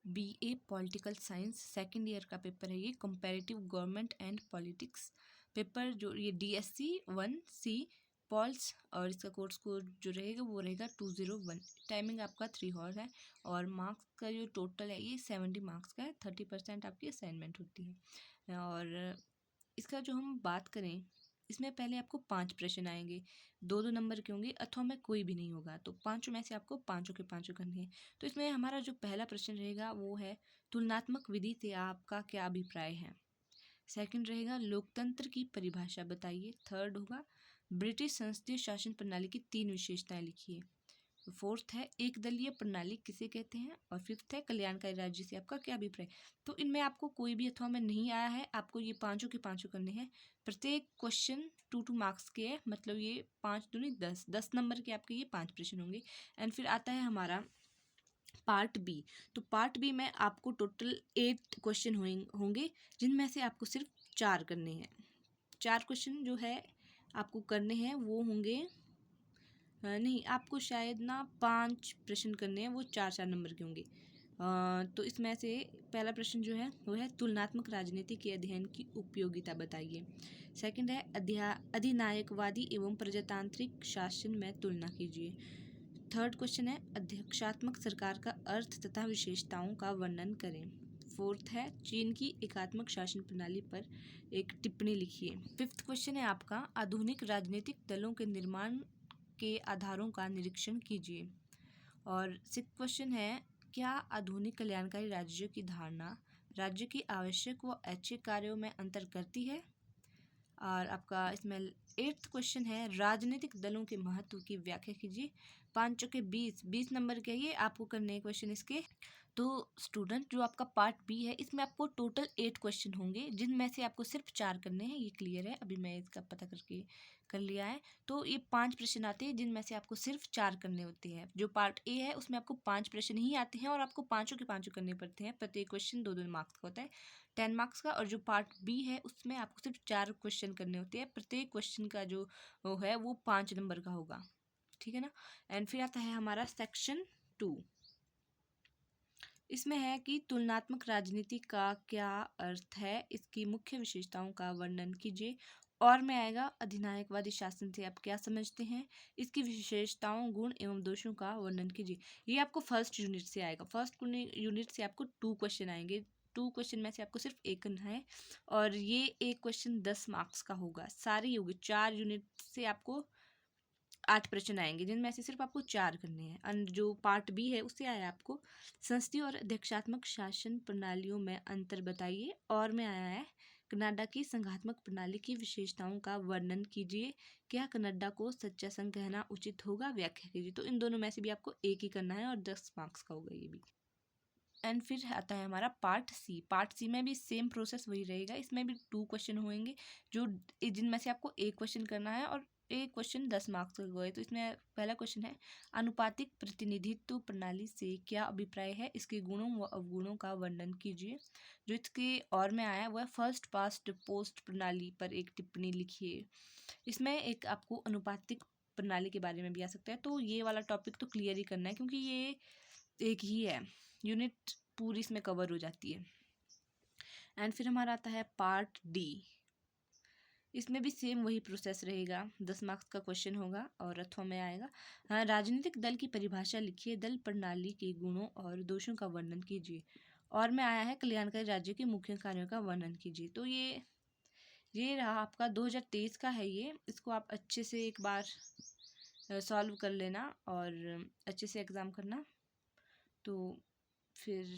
BA political science second year का paper है ये, comparative government and politics paper. जो ये DSC 1C पॉल्स, और इसका कोर्स कोड जो रहेगा वो रहेगा 201। टाइमिंग आपका 3 हॉर है, और मार्क्स का जो टोटल है ये 70 मार्क्स का है। 30% आपकी असाइनमेंट होती है। और इसका जो हम बात करें, इसमें पहले आपको 5 प्रश्न आएंगे, 2-2 नंबर के होंगे, अथवा में कोई भी नहीं होगा। तो पाँचों में से आपको पाँचों के पाँचों करने हैं। तो इसमें हमारा जो पहला प्रश्न रहेगा वो है, तुलनात्मक विधि से आपका क्या अभिप्राय है। सेकंड रहेगा, लोकतंत्र की परिभाषा बताइए। थर्ड होगा, ब्रिटिश संसदीय शासन प्रणाली की 3 विशेषताएं लिखिए। फोर्थ है, एक दलीय प्रणाली किसे कहते हैं। और फिफ्थ है, कल्याणकारी राज्य से आपका क्या अभिप्राय। तो इनमें आपको कोई भी अथवा में नहीं आया है, आपको ये पांचों के पांचों करने हैं। प्रत्येक क्वेश्चन 2-2 मार्क्स के है, मतलब ये 5 दूनी 10 नंबर के आपके ये 5 प्रश्न होंगे। एंड फिर आता है हमारा पार्ट बी। तो पार्ट बी में आपको टोटल 8 क्वेश्चन होंगे, जिनमें से आपको सिर्फ 4 करने हैं। 4 क्वेश्चन जो है आपको करने हैं वो होंगे, नहीं आपको शायद ना 5 प्रश्न करने हैं, वो 4-4 नंबर के होंगे। तो इसमें से पहला प्रश्न जो है वो है, तुलनात्मक राजनीति के अध्ययन की उपयोगिता बताइए। सेकंड है, अधिनायकवादी एवं प्रजातांत्रिक शासन में तुलना कीजिए। थर्ड क्वेश्चन है, अध्यक्षात्मक सरकार का अर्थ तथा विशेषताओं का वर्णन करें। फोर्थ है, चीन की एकात्मक शासन प्रणाली पर एक टिप्पणी लिखिए। फिफ्थ क्वेश्चन है आपका, आधुनिक राजनीतिक दलों के निर्माण के आधारों का निरीक्षण कीजिए। और सिक्स्थ क्वेश्चन है, क्या आधुनिक कल्याणकारी राज्यों की धारणा राज्य की आवश्यक व ऐच्छिक कार्यों में अंतर करती है। और आपका इसमें 8th क्वेश्चन है, राजनीतिक दलों के महत्व की व्याख्या कीजिए। 5 के 20 नंबर के ये आपको करने हैं क्वेश्चन इसके। तो स्टूडेंट, जो आपका पार्ट बी है इसमें आपको टोटल 8 क्वेश्चन होंगे, जिनमें से आपको सिर्फ 4 करने हैं। ये क्लियर है, अभी मैं इसका पता करके कर लिया है। तो ये 5 प्रश्न आते हैं, जिनमें से आपको सिर्फ 4 करने होते हैं। जो पार्ट ए है उसमें आपको 5 प्रश्न ही आते हैं, और आपको पाँचों के पाँचों करने पड़ते हैं। प्रत्येक क्वेश्चन 2-2 मार्क्स का होता है, 10 मार्क्स का। और जो पार्ट बी है उसमें आपको सिर्फ 4 क्वेश्चन करने होते हैं। प्रत्येक क्वेश्चन का जो वो है वो 5 नंबर का होगा, ठीक है ना। एंड फिर आता है हमारा सेक्शन 2। इसमें है कि तुलनात्मक राजनीति का क्या अर्थ है, इसकी मुख्य विशेषताओं का वर्णन कीजिए। और में आएगा, अधिनायकवादी शासन से आप क्या समझते हैं, इसकी विशेषताओं, गुण एवं दोषों का वर्णन कीजिए। ये आपको फर्स्ट यूनिट से आएगा। फर्स्ट यूनिट से आपको 2 क्वेश्चन आएंगे। 2 क्वेश्चन में से आपको सिर्फ एक करना है, और ये एक क्वेश्चन 10 मार्क्स का होगा। सारे ही होंगे, 4 यूनिट से आपको 8 प्रश्न आएंगे, जिनमें से सिर्फ आपको 4 करने हैं। और जो पार्ट बी है उससे आया आपको, संसदीय और अध्यक्षात्मक शासन प्रणालियों में अंतर बताइए। और में आया है, कनाडा की संघात्मक प्रणाली की विशेषताओं का वर्णन कीजिए। क्या कनाडा को सच्चा संघ कहना उचित होगा, व्याख्या कीजिए। तो इन दोनों में से भी आपको एक ही करना है, और 10 मार्क्स का होगा ये भी। एंड फिर आता है हमारा पार्ट सी। पार्ट सी में भी सेम प्रोसेस वही रहेगा। इसमें भी 2 क्वेश्चन होंगे, जो जिनमें से आपको एक क्वेश्चन करना है, और एक क्वेश्चन 10 मार्क्स का होगा। तो इसमें पहला क्वेश्चन है, अनुपातिक प्रतिनिधित्व प्रणाली से क्या अभिप्राय है, इसके गुणों व अवगुणों का वर्णन कीजिए। जो इसके और में आया वह फर्स्ट पास्ट पोस्ट प्रणाली पर एक टिप्पणी लिखिए। इसमें एक आपको अनुपातिक प्रणाली के बारे में भी आ सकता है। तो ये वाला टॉपिक तो क्लियर ही करना है, क्योंकि ये एक ही है, यूनिट पूरी इसमें कवर हो जाती है। एंड फिर हमारा आता है पार्ट डी। इसमें भी सेम वही प्रोसेस रहेगा, 10 मार्क्स का क्वेश्चन होगा, और अथवा में आएगा, हाँ, राजनीतिक दल की परिभाषा लिखिए, दल प्रणाली के गुणों और दोषों का वर्णन कीजिए। और में आया है, कल्याणकारी राज्य के मुख्य कार्यों का वर्णन कीजिए। तो ये रहा आपका 2023 का है ये। इसको आप अच्छे से एक बार सॉल्व कर लेना, और अच्छे से एग्ज़ाम करना। तो फिर